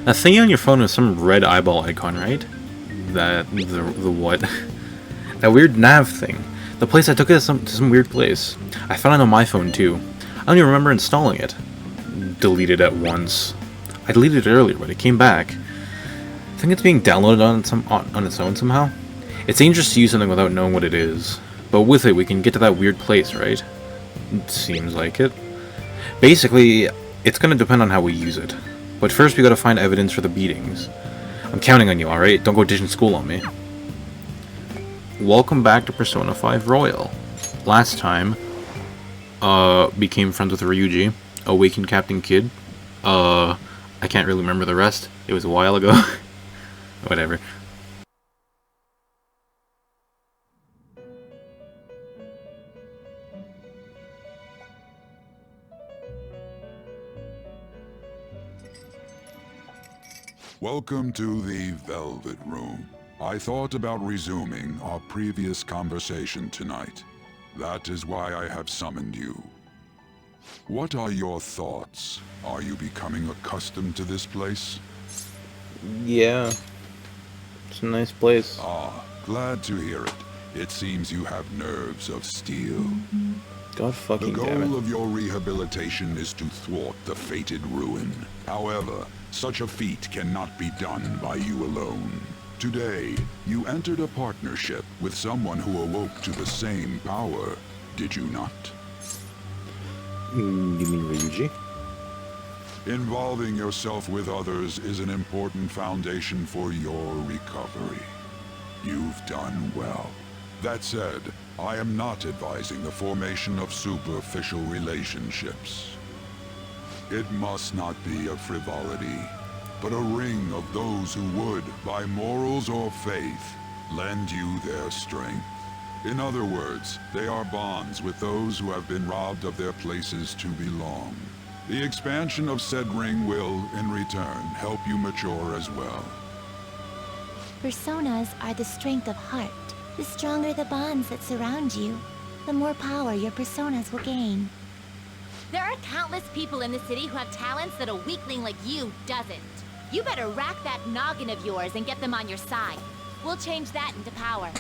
That thingy on your phone is some red eyeball icon, right? The what? That weird nav thing. The place I took it to some weird place. I found it on my phone too. I don't even remember installing it. Deleted at once. I deleted it earlier, but it came back. I think it's being downloaded on its own somehow. It's dangerous to use something without knowing what it is. But with it, we can get to that weird place, right? It seems like it. Basically, it's gonna depend on how we use it. But first, we gotta find evidence for the beatings. I'm counting on you, alright? Don't go ditching school on me. Welcome back to Persona 5 Royal. Last time, became friends with Ryuji, awakened Captain Kid. I can't really remember the rest. It was a while ago. Whatever. Welcome to the Velvet Room. I thought about resuming our previous conversation tonight. That is why I have summoned you. What are your thoughts? Are you becoming accustomed to this place? Yeah. It's a nice place. Ah, glad to hear it. It seems you have nerves of steel. God fucking The damn it. goal of your rehabilitation is to thwart the fated ruin. However, such a feat cannot be done by you alone. Today, you entered a partnership with someone who awoke to the same power, did you not? You mean Ryuji? Involving yourself with others is an important foundation for your recovery. You've done well. That said, I am not advising the formation of superficial relationships. It must not be a frivolity, but a ring of those who would, by morals or faith, lend you their strength. In other words, they are bonds with those who have been robbed of their places to belong. The expansion of said ring will, in return, help you mature as well. Personas are the strength of heart. The stronger the bonds that surround you, the more power your personas will gain. There are countless people in the city who have talents that a weakling like you doesn't. You better rack that noggin of yours and get them on your side. We'll change that into power.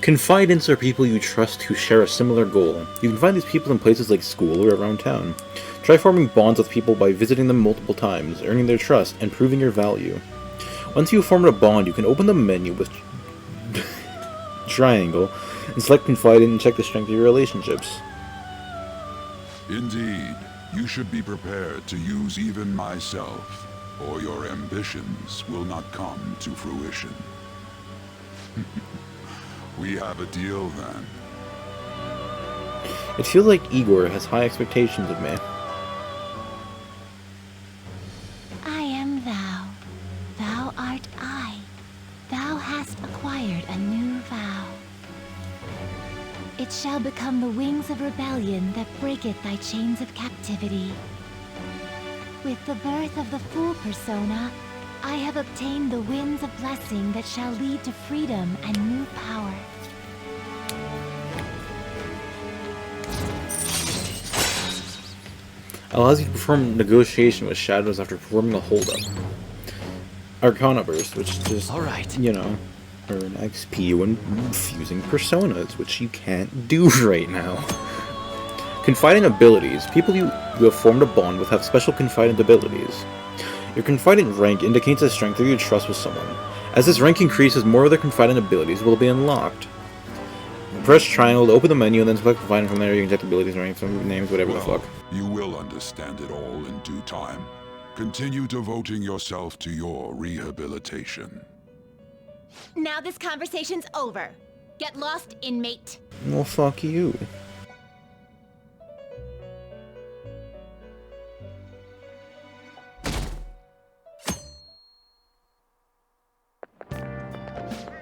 Confidants are people you trust who share a similar goal. You can find these people in places like school or around town. Try forming bonds with people by visiting them multiple times, earning their trust, and proving your value. Once you've formed a bond, you can open the menu with triangle and select Confidant and check the strength of your relationships. Indeed, you should be prepared to use even myself, or your ambitions will not come to fruition. We have a deal then. It feels like Igor has high expectations of me. I am thou. Thou art I. Thou hast acquired a new vow. It shall become the wings of rebellion that breaketh thy chains of captivity. With the birth of the Fool persona, I have obtained the winds of blessing that shall lead to freedom and new power. Allows you to perform negotiation with shadows after performing a holdup. Arcana Burst, which is just, Alright. you know, earn XP when fusing personas, which you can't do right now. Confidant abilities. People you have formed a bond with have special confidant abilities. Your confidant rank indicates the strength of your trust with someone. As this rank increases, more of their confidant abilities will be unlocked. Press triangle to open the menu and then select confidant from there. You can check abilities, ranks, names, whatever the fuck. You will understand it all in due time. Continue devoting yourself to your rehabilitation. Now this conversation's over. Get lost, inmate. Well, fuck you.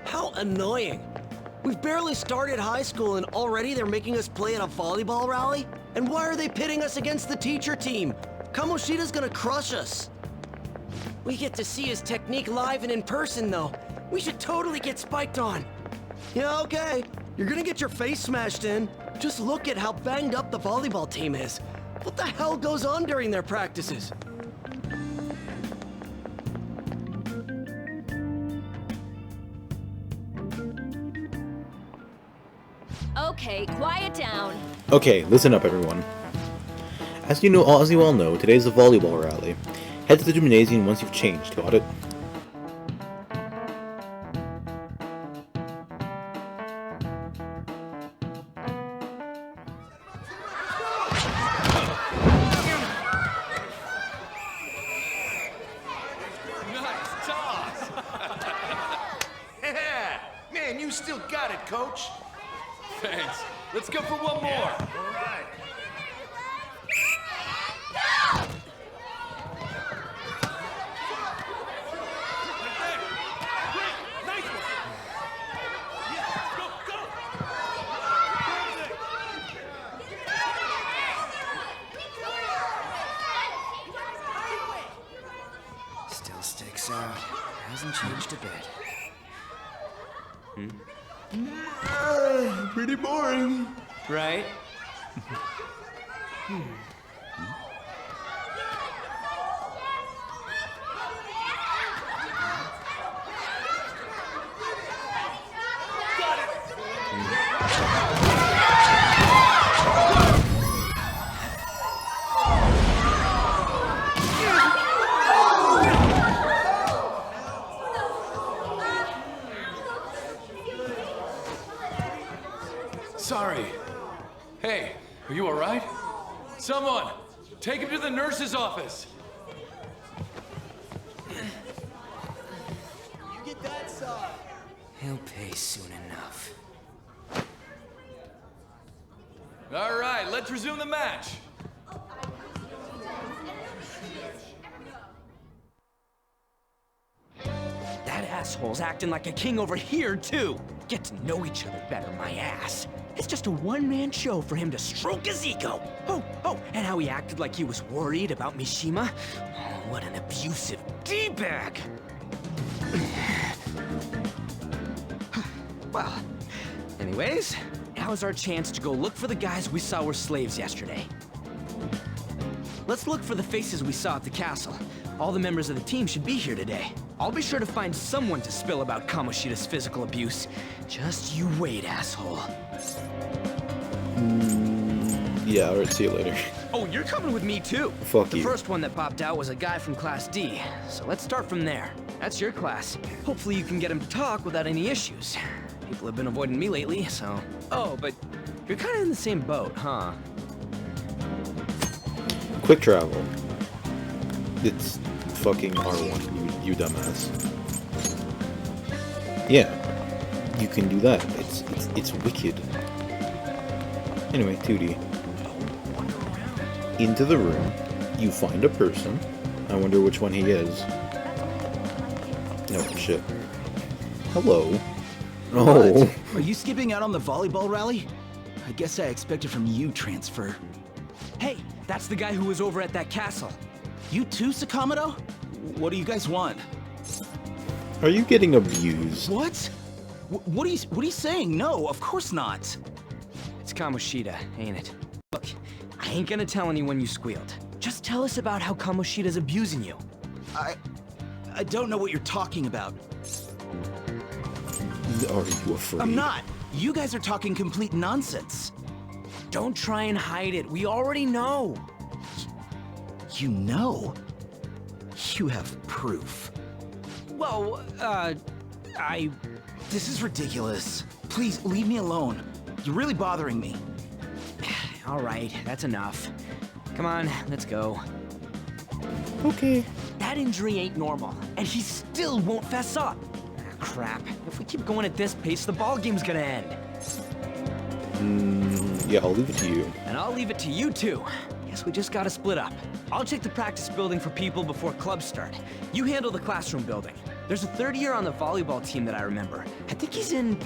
How annoying! We've barely started high school and already they're making us play at a volleyball rally? And why are they pitting us against the teacher team? Kamoshida's gonna crush us. We get to see his technique live and in person though. We should totally get spiked on. Yeah, okay. You're gonna get your face smashed in. Just look at how banged up the volleyball team is. What the hell goes on during their practices? Okay, quiet down. Okay, listen up, everyone. As you all know, today is the volleyball rally. Head to the gymnasium once you've changed, got it? Nice toss! Yeah! Man, you still got it, coach. Thanks. Let's go for one more. All right. Still sticks out. Hasn't changed a bit. Pretty boring. Right? Sorry. Hey, are you all right? Someone, take him to the nurse's office. He'll pay soon enough. All right, let's resume the match. That asshole's acting like a king over here, too. Get to know each other better, my ass. It's just a one-man show for him to stroke his ego. Oh, and how he acted like he was worried about Mishima. Oh, what an abusive D-bag. Well, anyways, now's our chance to go look for the guys we saw were slaves yesterday. Let's look for the faces we saw at the castle. All the members of the team should be here today. I'll be sure to find someone to spill about Kamoshida's physical abuse. Just you wait, asshole. Yeah, alright, see you later. Oh, you're coming with me too. Fuck the you. first one that popped out was a guy from Class D. So let's start from there. That's your class. Hopefully you can get him to talk without any issues. People have been avoiding me lately, so... Oh, but you're kind of in the same boat, huh? Quick travel. It's fucking R1, you dumbass. Yeah, you can do that. It's wicked. Anyway, 2D. Into the room, you find a person. I wonder which one he is. No shit. Hello. Oh. Are you skipping out on the volleyball rally? I guess I expected from you, Transfer. Hey, that's the guy who was over at that castle. You too, Sakamoto? What do you guys want? Are you getting abused? What? What are you saying? No, of course not. It's Kamoshida, ain't it? Look, I ain't gonna tell anyone you squealed. Just tell us about how Kamoshida's abusing you. I don't know what you're talking about. Are you afraid? I'm not. You guys are talking complete nonsense. Don't try and hide it. We already know. You know? You have proof. Well, This is ridiculous. Please, leave me alone. You're really bothering me. All right, that's enough. Come on, let's go. Okay. That injury ain't normal, and he still won't fess up. Ah, crap. If we keep going at this pace, the ball game's gonna end. Yeah, I'll leave it to you. And I'll leave it to you, too. Guess we just gotta split up. I'll check the practice building for people before clubs start. You handle the classroom building. There's a third year on the volleyball team that I remember. I think he's in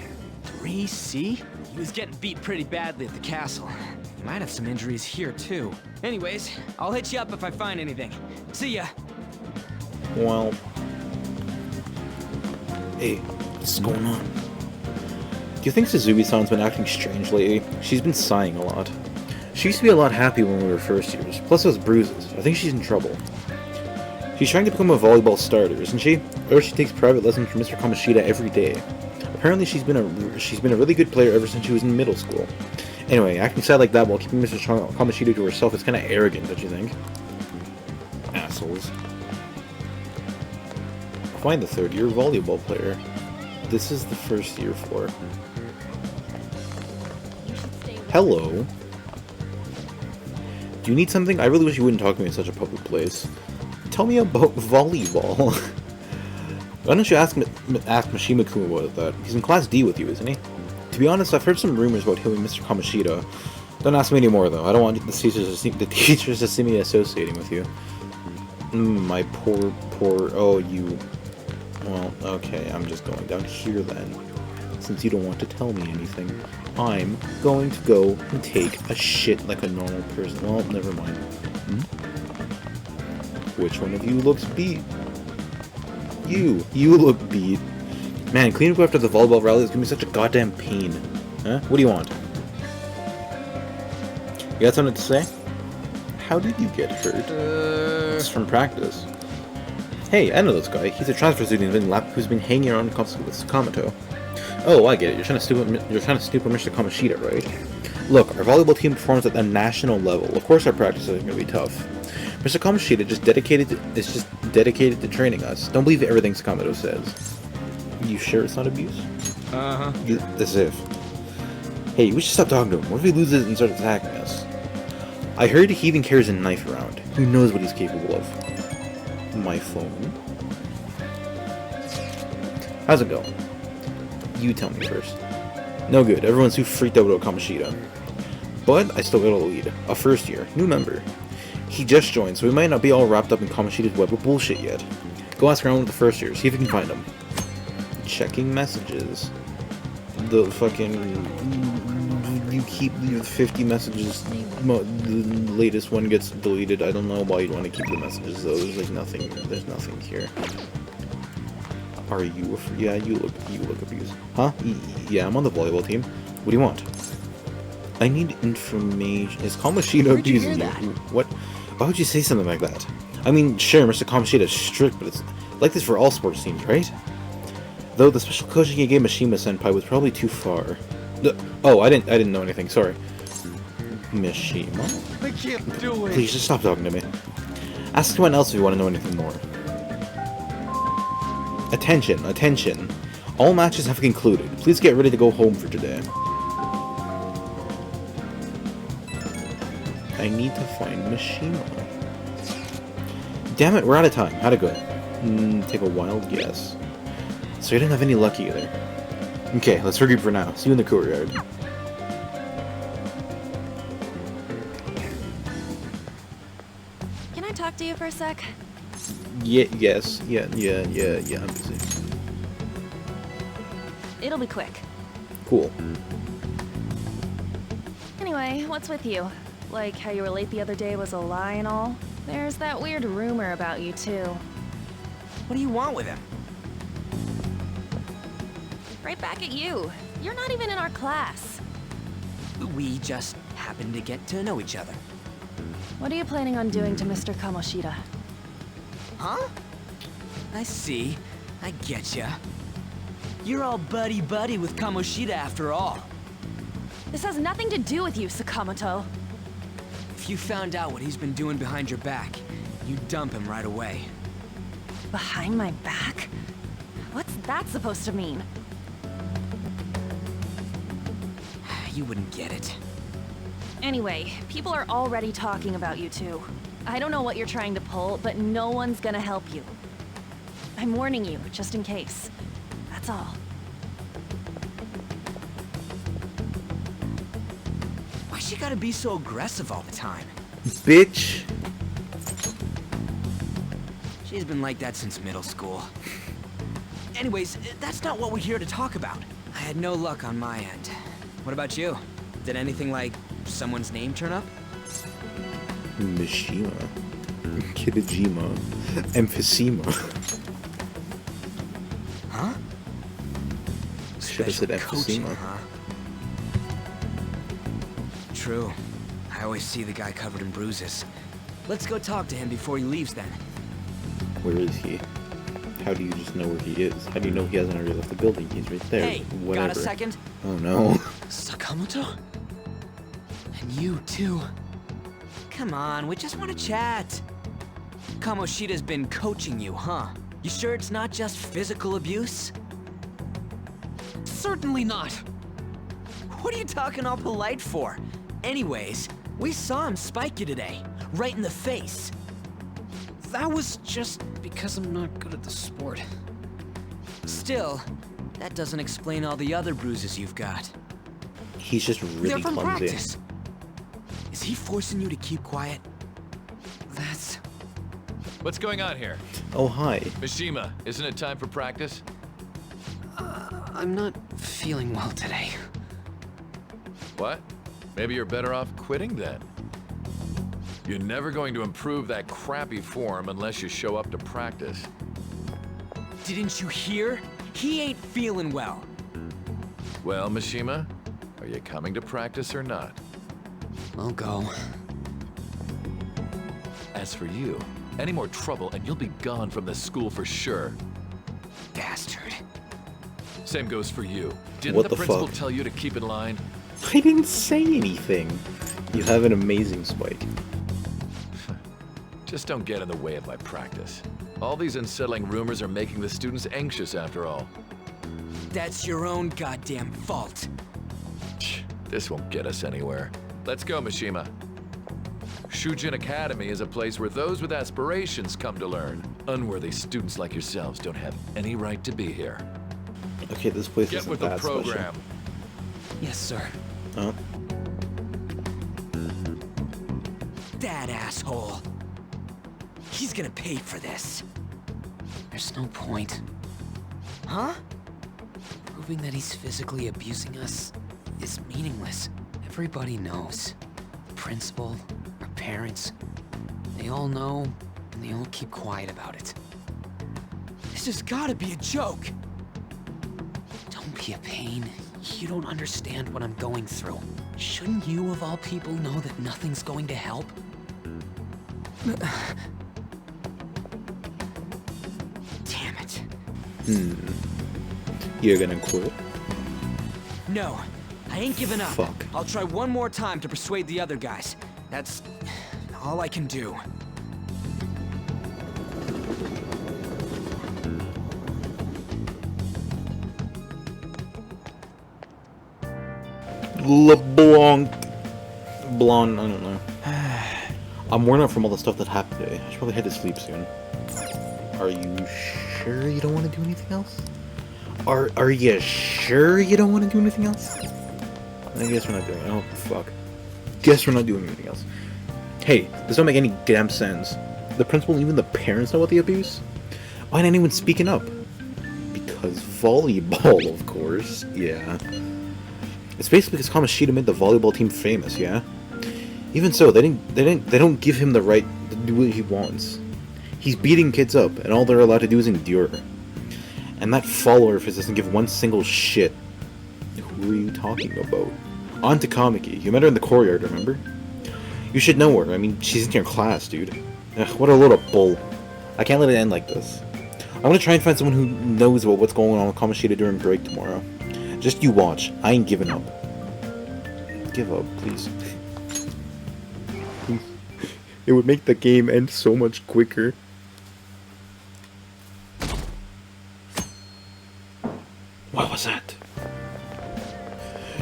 3C? He was getting beat pretty badly at the castle. He might have some injuries here, too. Anyways, I'll hit you up if I find anything. See ya. Well... Hey, what's going on? Do you think Suzuki-san's been acting strange lately? She's been sighing a lot. She used to be a lot happy when we were first years, plus those bruises. I think she's in trouble. She's trying to become a volleyball starter, isn't she? Or she takes private lessons from Mr. Kamoshida every day. Apparently she's been a really good player ever since she was in middle school. Anyway, acting sad like that while keeping Mrs. Kamoshida to herself is kind of arrogant, don't you think? Assholes. Find the third-year volleyball player. This is the first year for. Hello. Do you need something? I really wish you wouldn't talk to me in such a public place. Tell me about volleyball. Why don't you ask Mishima-kun about that? He's in Class D with you, isn't he? To be honest, I've heard some rumors about him and Mr. Kamoshida. Don't ask me anymore, though. I don't want the teachers to see me associating with you. My poor... Oh, you... Well, okay, I'm just going down here then. Since you don't want to tell me anything, I'm going to go and take a shit like a normal person. Well, never mind. Which one of you looks beat? You look beat. Man, cleaning up after the volleyball rally is gonna be such a goddamn pain. Huh? What do you want? You got something to say? How did you get hurt? It's from practice. Hey, I know this guy. He's a transfer student who's been hanging around with Sakamoto. Oh, I get it. You're trying to snoop on Mr. Kamoshida, right? Look, our volleyball team performs at the national level. Of course, our practice is gonna be tough. Mr. Kamoshida is just dedicated to training us. Don't believe everything Sakamoto says. You sure it's not abuse? Uh-huh. As if. Hey, we should stop talking to him. What if he loses and starts attacking us? I heard he even carries a knife around. Who knows what he's capable of? My phone. How's it going? You tell me first. No good. Everyone's too freaked out about Kamoshida. But I still got a lead. A first year. New member. He just joined, so we might not be all wrapped up in Kamoshida's web of bullshit yet. Go ask around with the first year. See if you can find him. Checking messages. The fucking... You keep your 50 messages. The latest one gets deleted. I don't know why you'd want to keep the messages though. There's like nothing. There's nothing here. Are you? Yeah, you look abused. Huh? Yeah, I'm on the volleyball team. What do you want? I need information. Is Kamoshida abusing you? What? Why would you say something like that? I mean, sure, Mr. Kamoshida is strict, but it's like this for all sports teams, right? Though the special coaching he gave Mishima-senpai was probably too far. Oh, I didn't know anything. Sorry. Mishima? I can't do it. Please just stop talking to me. Ask someone else if you want to know anything more. Attention, attention. All matches have concluded. Please get ready to go home for today. I need to find Mishima. Damn it, we're out of time. How'd it go? Take a wild guess. So you didn't have any luck either. Okay, let's regroup for now. See you in the courtyard. Can I talk to you for a sec? Yes. Yeah, I'm busy. It'll be quick. Cool. Anyway, what's with you? Like how you were late the other day was a lie and all? There's that weird rumor about you too. What do you want with him? Right back at you. You're not even in our class. We just happen to get to know each other. What are you planning on doing to Mr. Kamoshida? Huh? I see. I getcha. You're all buddy-buddy with Kamoshida after all. This has nothing to do with you, Sakamoto. If you found out what he's been doing behind your back, you'd dump him right away. Behind my back? What's that supposed to mean? You wouldn't get it. Anyway, people are already talking about you two. I don't know what you're trying to pull, but no one's gonna help you. I'm warning you, just in case. That's all. Why she gotta be so aggressive all the time? Bitch. She's been like that since middle school. Anyways, that's not what we're here to talk about. I had no luck on my end. What about you? Did anything like someone's name turn up? Mishima. Kidajima. Emphysema. Huh? Should have said emphysema. Huh? True. I always see the guy covered in bruises. Let's go talk to him before he leaves then. Where is he? How do you just know where he is? How do you know he hasn't already left the building? He's right there. Hey, Whatever. got a second? Oh no. Sakamoto? And you, too. Come on, we just want to chat. Kamoshida's been coaching you, huh? You sure it's not just physical abuse? Certainly not. What are you talking all polite for? Anyways, we saw him spike you today, right in the face. That was just because I'm not good at the sport. Still, that doesn't explain all the other bruises you've got. He's just They're really from clumsy. practice. Is he forcing you to keep quiet? That's... What's going on here? Oh, hi. Mishima, isn't it time for practice? I'm not feeling well today. What? Maybe you're better off quitting then. You're never going to improve that crappy form unless you show up to practice. Didn't you hear? He ain't feeling well. Well, Mishima, are you coming to practice or not? I'll go. As for you, any more trouble and you'll be gone from this school for sure. Bastard. Same goes for you. Didn't What the the principal fuck? tell you to keep in line? I didn't say anything. You have an amazing spike. Just don't get in the way of my practice. All these unsettling rumors are making the students anxious after all. That's your own goddamn fault. This won't get us anywhere. Let's go, Mishima. Shujin Academy is a place where those with aspirations come to learn. Unworthy students like yourselves don't have any right to be here. Okay, this place Get isn't with the that program. Yes, sir. special. Oh. That asshole. He's gonna pay for this. There's no point. Huh? Proving that he's physically abusing us is meaningless. Everybody knows. The principal, our parents, they all know, and they all keep quiet about it. This has gotta be a joke. Don't be a pain. You don't understand what I'm going through. Shouldn't you, of all people, know that nothing's going to help? Damn it. You're gonna quit? No, I ain't giving up. Fuck. I'll try one more time to persuade the other guys. That's all I can do. LeBlanc. Blonde, I don't know. I'm worn out from all the stuff that happened today. I should probably head to sleep soon. Are you sure you don't want to do anything else? Are you sure you don't want to do anything else? I guess we're not doing it. Oh, fuck. Guess we're not doing anything else. Hey, this don't make any damn sense. The principal and even the parents know about the abuse? Why ain't anyone speaking up? Because volleyball, of course. Yeah. It's basically because Kamoshida made the volleyball team famous, yeah? Even so, they don't give him the right to do what he wants. He's beating kids up, and all they're allowed to do is endure. And that follower of his doesn't give one single shit. Who are you talking about? On to Kamiki. You met her in the courtyard, remember? You should know her. I mean, she's in your class, dude. Ugh, what a load of bull. I can't let it end like this. I'm gonna try and find someone who knows about what's going on with Kamoshida during break tomorrow. Just you watch. I ain't giving up. Give up, please. It would make the game end so much quicker. What was that?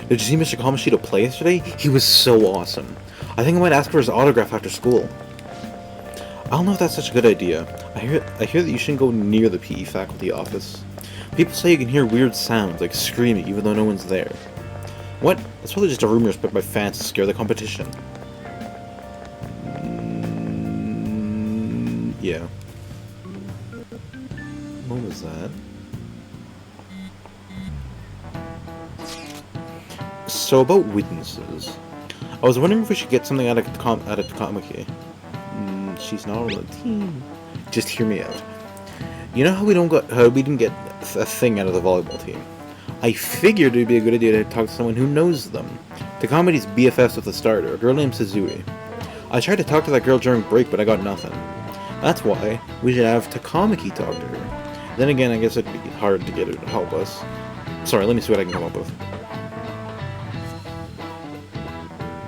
Did you see Mr. Kamoshida play yesterday? He was so awesome. I think I might ask for his autograph after school. I don't know if that's such a good idea. I hear that you shouldn't go near the PE faculty office. People say you can hear weird sounds, like screaming, even though no one's there. What? That's probably just a rumor spread by fans to scare the competition. Yeah. What was that? So about witnesses, I was wondering if we should get something out of Kamiki. She's not on the team. Just hear me out. You know how we didn't get a thing out of the volleyball team? I figured it'd be a good idea to talk to someone who knows them. Takami's BFFs with the starter, a girl named Suzui. I tried to talk to that girl during break, but I got nothing. That's why we should have Takamaki talk to her. Then again, I guess it'd be hard to get her to help us. Sorry, let me see what I can come up with.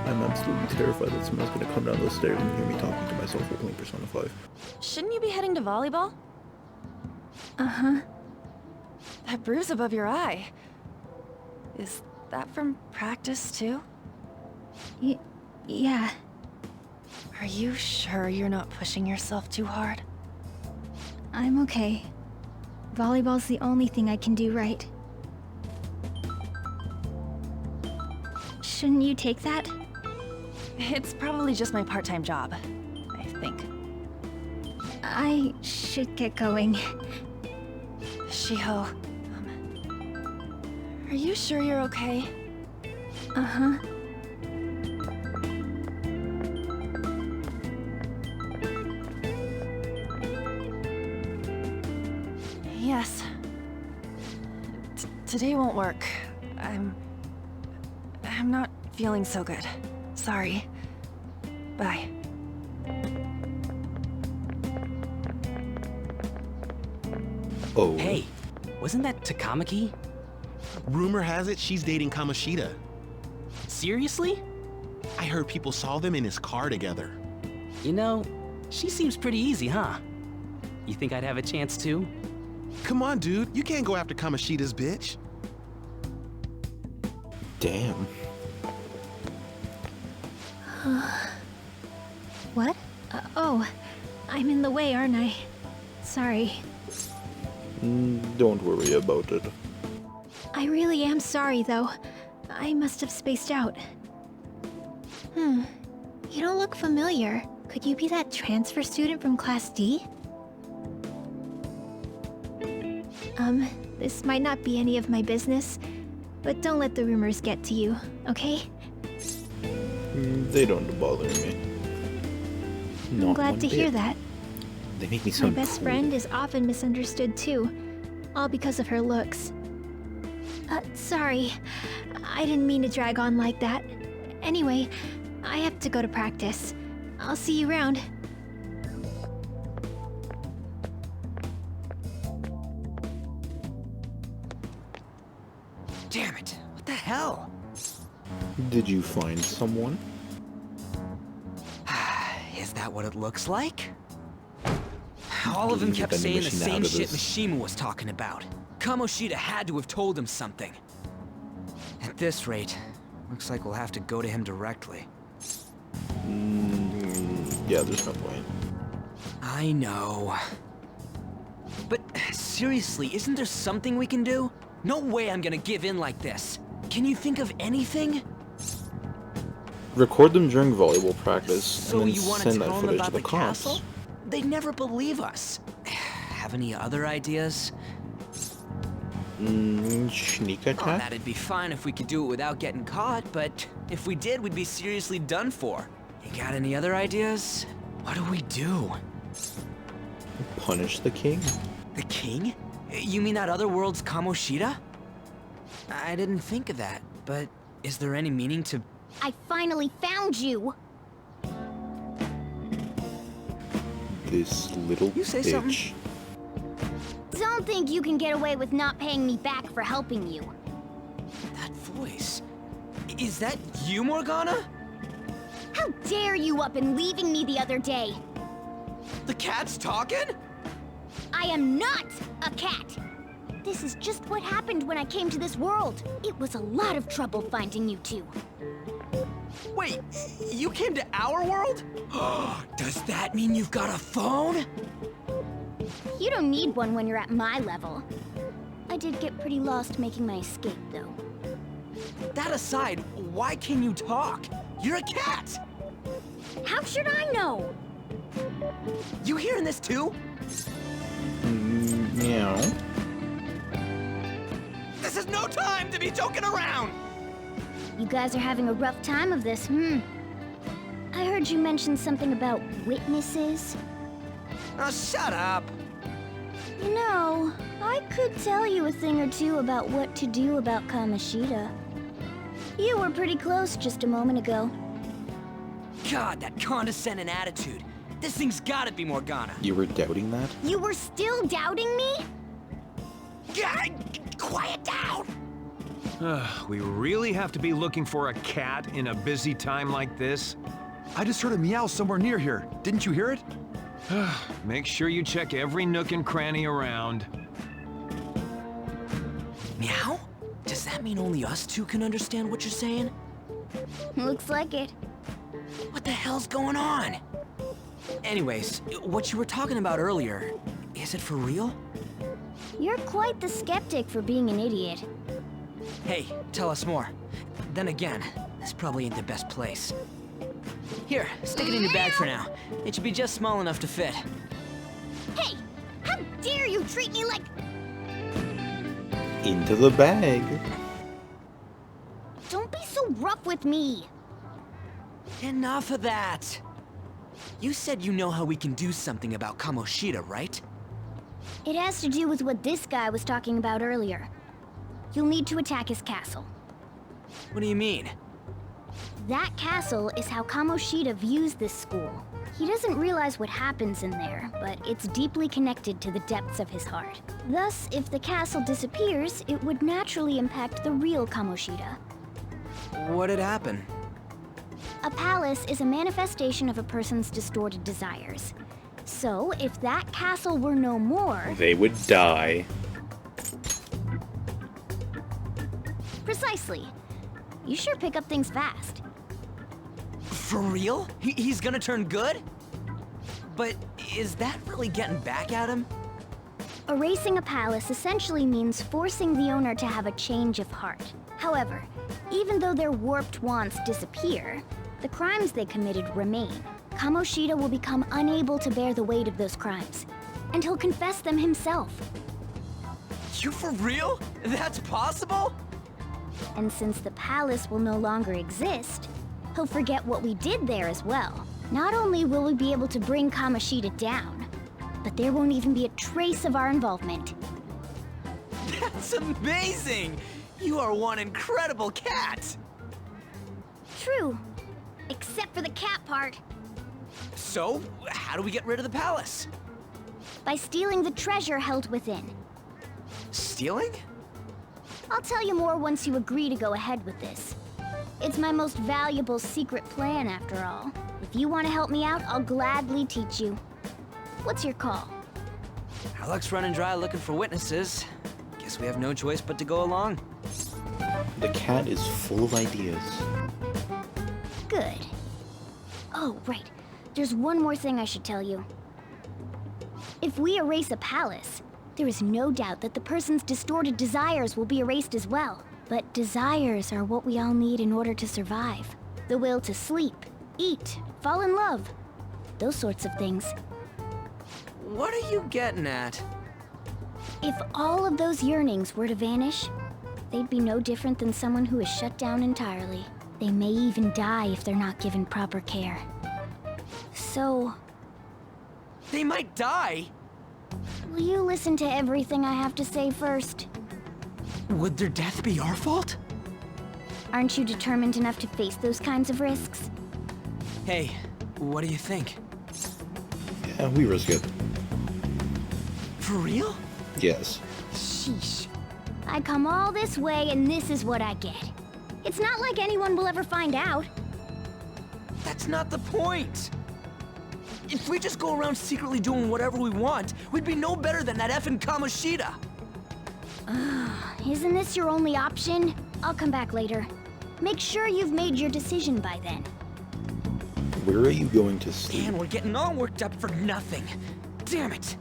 I'm a absolutely terrified that someone's gonna come down those stairs and hear me talking to myself while playing Persona 5. Shouldn't you be heading to volleyball? Uh-huh. That bruise above your eye. Is that from practice, too? Yeah. Are you sure you're not pushing yourself too hard? I'm okay. Volleyball's the only thing I can do right. Shouldn't you take that? It's probably just my part-time job, I think. I should get going. Shiho, are you sure you're okay? Uh-huh. Yes. Today won't work. I'm not feeling so good. Sorry. Bye. Oh. Hey, wasn't that Takamaki? Rumor has it she's dating Kamoshida. Seriously? I heard people saw them in his car together. You know, she seems pretty easy, huh? You think I'd have a chance too? Come on, dude. You can't go after Kamoshida's bitch. Damn. What? Oh, I'm in the way, aren't I? Sorry. Don't worry about it. I really am sorry, though. I must have spaced out. You don't look familiar. Could you be that transfer student from Class D? This might not be any of my business, but don't let the rumors get to you, okay? They don't bother me. I'm glad to hear that. They make me My sound best cool. friend is often misunderstood too, all because of her looks. Sorry. I didn't mean to drag on like that. Anyway, I have to go to practice. I'll see you around. Damn it, what the hell? Did you find someone? Is that what it looks like? All of them Get kept that saying the Mishima same out of shit this. Mishima was talking about. Kamoshida had to have told him something. At this rate, looks like we'll have to go to him directly. Yeah, there's no point. I know. But seriously, isn't there something we can do? No way I'm gonna give in like this. Can you think of anything? Record them during volleyball practice, So and then you want to send that tell them footage to about the the cops. castle? They'd never believe us. Have any other ideas? Sneak Oh, attack? that'd be fine if we could do it without getting caught, but if we did, we'd be seriously done for. You got any other ideas? What do we do? Punish the king? The king? You mean that other world's Kamoshida? I didn't think of that, but is there any meaning to... I finally found you! This little You say bitch. something. Don't think you can get away with not paying me back for helping you. That voice... Is that you, Morgana? How dare you up and leaving me the other day? The cat's talking? I am not a cat! This is just what happened when I came to this world. It was a lot of trouble finding you two. Wait, you came to our world? Does that mean you've got a phone? You don't need one when you're at my level. I did get pretty lost making my escape, though. That aside, why can you talk? You're a cat! How should I know? You hearing this too? Meow. This is no time to be joking around! You guys are having a rough time of this, I heard you mention something about witnesses. Oh, shut up! You know, I could tell you a thing or two about what to do about Kamoshida. You were pretty close just a moment ago. God, that condescending attitude. This thing's gotta be Morgana. You were doubting that? You were still doubting me? God, quiet down! We really have to be looking for a cat in a busy time like this? I just heard a meow somewhere near here. Didn't you hear it? Make sure you check every nook and cranny around. Meow? Does that mean only us two can understand what you're saying? Looks like it. What the hell's going on? Anyways, what you were talking about earlier, is it for real? You're quite the skeptic for being an idiot. Hey, tell us more. Then again, this probably ain't the best place. Here, stick it in your bag for now. It should be just small enough to fit. Hey! How dare you treat me like... Into the bag. Don't be so rough with me! Enough of that! You said you know how we can do something about Kamoshida, right? It has to do with what this guy was talking about earlier. You'll need to attack his castle. What do you mean? That castle is how Kamoshida views this school. He doesn't realize what happens in there, but it's deeply connected to the depths of his heart. Thus, if the castle disappears, it would naturally impact the real Kamoshida. What'd happen? A palace is a manifestation of a person's distorted desires. So, if that castle were no more... They would die. Precisely. You sure pick up things fast. For real? He's gonna turn good? But is that really getting back at him? Erasing a palace essentially means forcing the owner to have a change of heart. However, even though their warped wants disappear, the crimes they committed remain. Kamoshida will become unable to bear the weight of those crimes, and he'll confess them himself. You for real? That's possible? And since the palace will no longer exist, he'll forget what we did there as well. Not only will we be able to bring Kamoshida down, but there won't even be a trace of our involvement. That's amazing! You are one incredible cat! True. Except for the cat part. So, how do we get rid of the palace? By stealing the treasure held within. Stealing? I'll tell you more once you agree to go ahead with this. It's my most valuable secret plan, after all. If you want to help me out, I'll gladly teach you. What's your call? Our luck's running dry looking for witnesses. Guess we have no choice but to go along. The cat is full of ideas. Good. Oh, right. There's one more thing I should tell you. If we erase a palace, there is no doubt that the person's distorted desires will be erased as well. But desires are what we all need in order to survive. The will to sleep, eat, fall in love. Those sorts of things. What are you getting at? If all of those yearnings were to vanish, they'd be no different than someone who is shut down entirely. They may even die if they're not given proper care. So... They might die? Will you listen to everything I have to say first? Would their death be our fault? Aren't you determined enough to face those kinds of risks? Hey, what do you think? Yeah, we risk it. For real? Yes. Sheesh. I come all this way and this is what I get. It's not like anyone will ever find out. That's not the point! If we just go around secretly doing whatever we want, we'd be no better than that effing Kamoshida! Isn't this your only option? I'll come back later. Make sure you've made your decision by then. Where are you going to sleep? Man, we're getting all worked up for nothing. Damn it!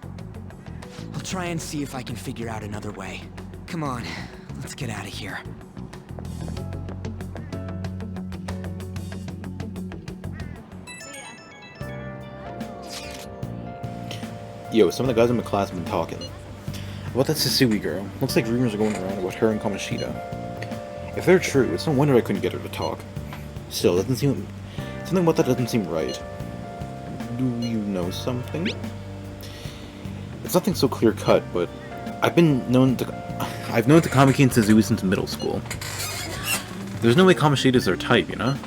I'll try and see if I can figure out another way. Come on, let's get out of here. Yo, some of the guys in my class have been talking about that Sasui girl. Looks like rumors are going around about her and Kamoshida. If they're true, it's no wonder I couldn't get her to talk. Still, doesn't seem... something about that doesn't seem right. Do you know something? It's nothing so clear-cut, but I've known Takamaki and Suzui since middle school. There's no way Kamoshida's their type, you know?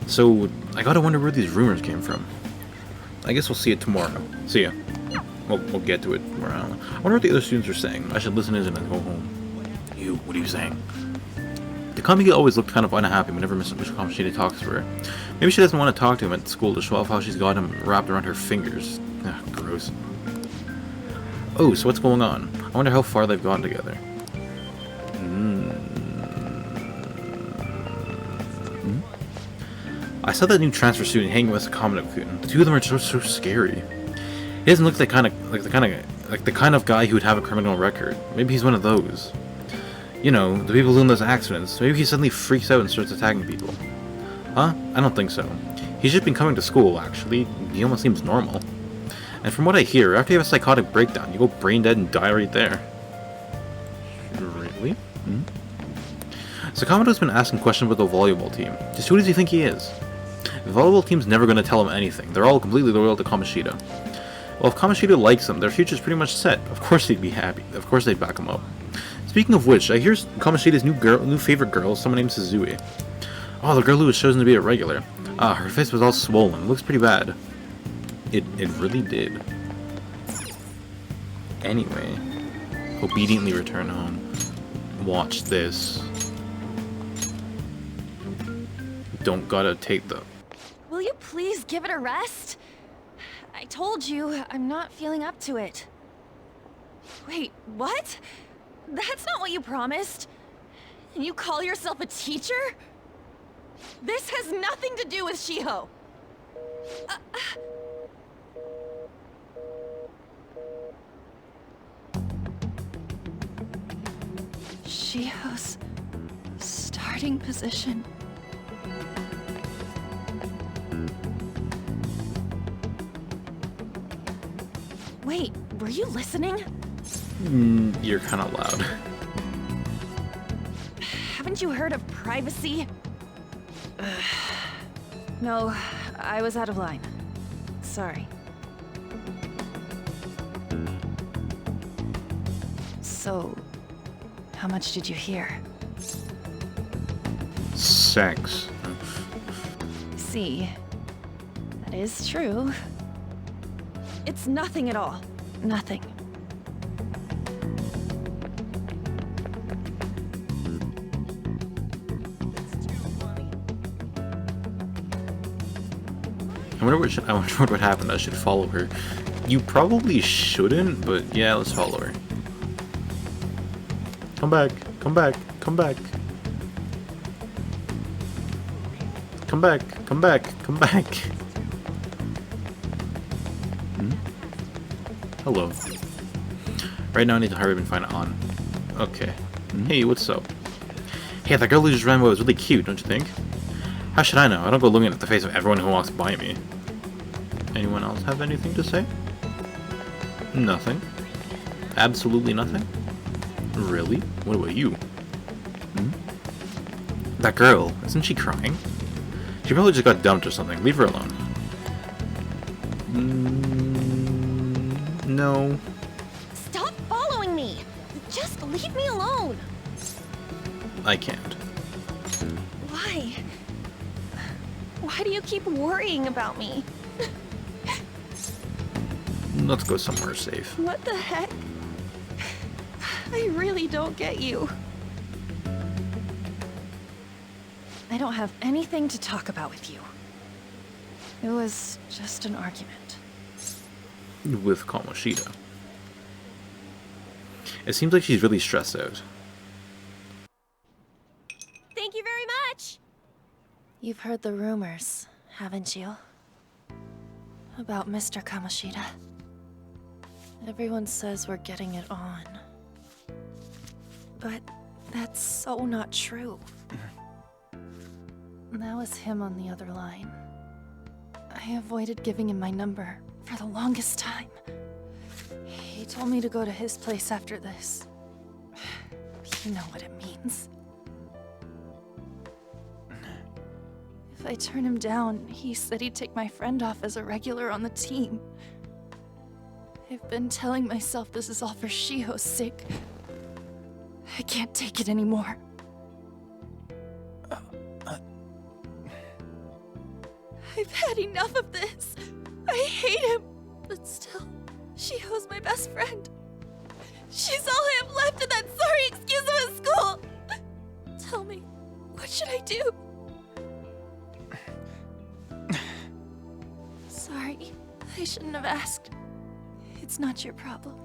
So, I gotta wonder where these rumors came from. I guess we'll see it tomorrow. See ya. We'll get to it tomorrow. I wonder what the other students are saying. I should listen in and then go home. You, what are you saying? The Kamiki always looked kind of unhappy whenever Mr. Kamoshida talks to her. Maybe she doesn't want to talk to him at school to show off how she's got him wrapped around her fingers. Ugh, gross. Oh, so what's going on? I wonder how far they've gone together. I saw that new transfer student hanging with Kamino-kun. The two of them are so scary. He doesn't look like the kind of guy who would have a criminal record. Maybe he's one of those. You know, the people doing those accidents. Maybe he suddenly freaks out and starts attacking people. Huh? I don't think so. He's just been coming to school, actually. He almost seems normal. And from what I hear, after you have a psychotic breakdown, you go brain dead and die right there. Really? So Kamino's been asking questions about the volleyball team. Just who does he think he is? The volleyball team's never going to tell him anything. They're all completely loyal to Kamoshida. Well, if Kamoshida likes them, their future's pretty much set. Of course they'd be happy. Of course they'd back him up. Speaking of which, I hear Kamoshida's new favorite girl is someone named Suzui. Oh, the girl who was chosen to be a regular. Ah, her face was all swollen. It looks pretty bad. It really did. Anyway, obediently return home. Watch this. Don't gotta take the... Will you please give it a rest? I told you, I'm not feeling up to it. Wait, what? That's not what you promised. And you call yourself a teacher? This has nothing to do with Shiho. Shiho's starting position. Wait, were you listening? You're kind of loud. Haven't you heard of privacy? No, I was out of line. Sorry. So, how much did you hear? Sex. See, that is true. It's nothing at all. Nothing. I wonder what would happen. I should follow her. You probably shouldn't, but yeah, let's follow her. Come back, come back, come back. Come back, come back, come back. Hello. Right now I need to hurry up and find On. Okay. Hey, what's up? Hey, that girl who just ran away was really cute, don't you think? How should I know? I don't go looking at the face of everyone who walks by me. Anyone else have anything to say? Nothing. Absolutely nothing? Really? What about you? That girl, isn't she crying? She probably just got dumped or something. Leave her alone. No. Stop following me! Just leave me alone! I can't. Why? Why do you keep worrying about me? Let's go somewhere safe. What the heck? I really don't get you. I don't have anything to talk about with you. It was just an argument. With Kamoshida. It seems like she's really stressed out. Thank you very much! You've heard the rumors, haven't you? About Mr. Kamoshida. Everyone says we're getting it on. But that's so not true. That was him on the other line. I avoided giving him my number for the longest time. He told me to go to his place after this. You know what it means. If I turn him down, he said he'd take my friend off as a regular on the team. I've been telling myself this is all for Shiho's sake. I can't take it anymore. I've had enough of this. I hate him. But still, Shiho's my best friend. She's all I have left in that sorry excuse of a school. Tell me, What should I do? Sorry, I shouldn't have asked. It's not your problem.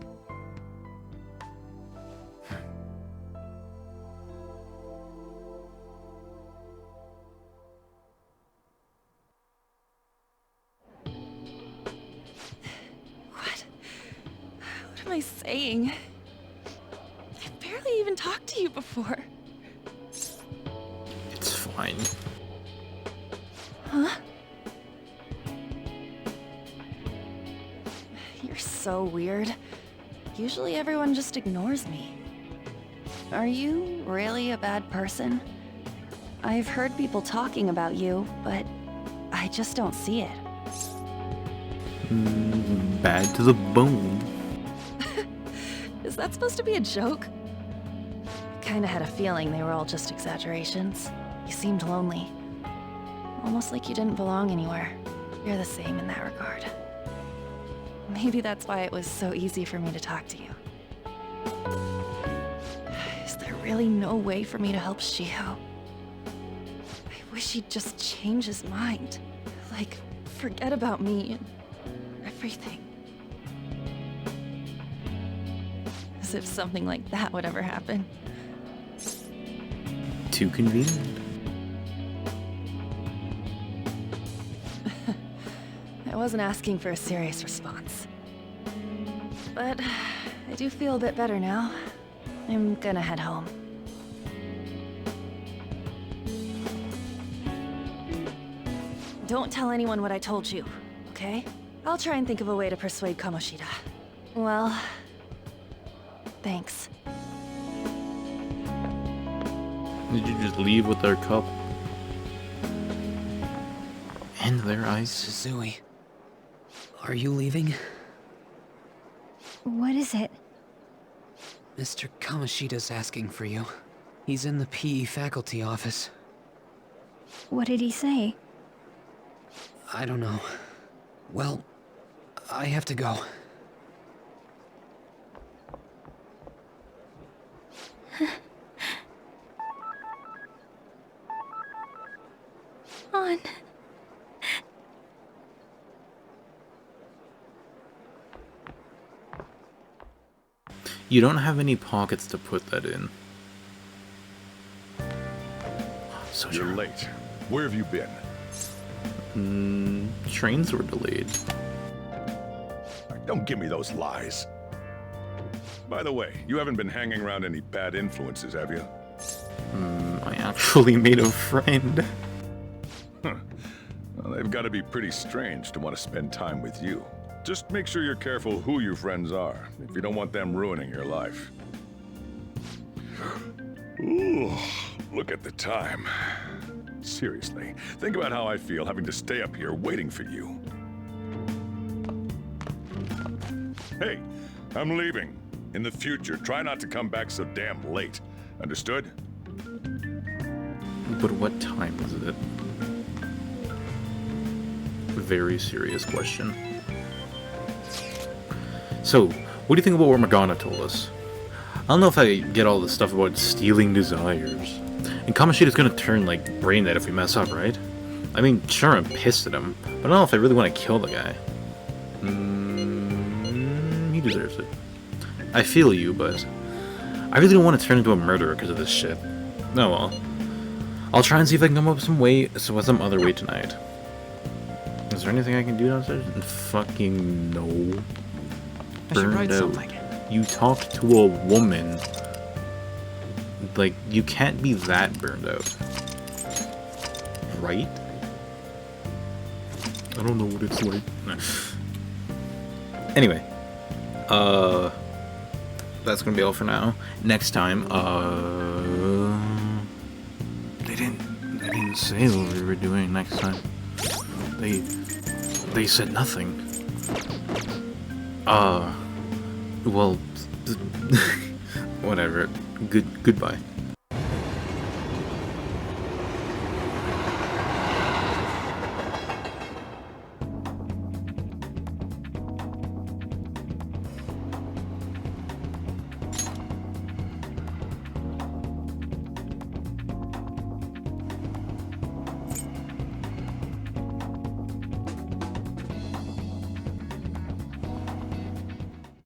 What am I saying? I've barely even talked to you before. It's fine. Huh? You're so weird. Usually everyone just ignores me. Are you really a bad person? I've heard people talking about you, but I just don't see it. Bad to the bone. Is that supposed to be a joke? Kinda had a feeling they were all just exaggerations. You seemed lonely. Almost like you didn't belong anywhere. You're the same in that regard. Maybe that's why it was so easy for me to talk to you. Is there really no way for me to help Shiho? I wish he'd just change his mind. Like, forget about me and everything. As if something like that would ever happen. Too convenient. I wasn't asking for a serious response. But I do feel a bit better now. I'm gonna head home. Don't tell anyone what I told you, okay? I'll try and think of a way to persuade Kamoshida. Well, thanks. Did you just leave with their cup? And their ice? Suzui, are you leaving? What is it? Mr. Kamoshida's asking for you. He's in the PE faculty office. What did he say? I don't know. Well, I have to go. On. You don't have any pockets to put that in. So You're late. Where have you been? Trains were delayed. Don't give me those lies. By the way, you haven't been hanging around any bad influences, have you? I actually made a friend. Huh. Well, they've got to be pretty strange to want to spend time with you. Just make sure you're careful who your friends are, if you don't want them ruining your life. Ooh, look at the time. Seriously, think about how I feel having to stay up here waiting for you. Hey, I'm leaving. In the future, try not to come back so damn late. Understood? But what time is it? Very serious question. So, what do you think about what Morgana told us? I don't know if I get all this stuff about stealing desires. And Kamoshida's gonna turn, like, brain dead if we mess up, right? I mean, sure, I'm pissed at him, but I don't know if I really want to kill the guy. He deserves it. I feel you, but I really don't want to turn into a murderer because of this shit. Oh well. I'll try and see if I can come up with some other way tonight. Is there anything I can do downstairs? Fucking no. I should write Burned out. something. You talked to a woman. Like, you can't be that burned out. Right? I don't know what it's like. Anyway. That's gonna be all for now. Next time, They didn't say what we were doing next time. They said nothing. Well, whatever. Goodbye.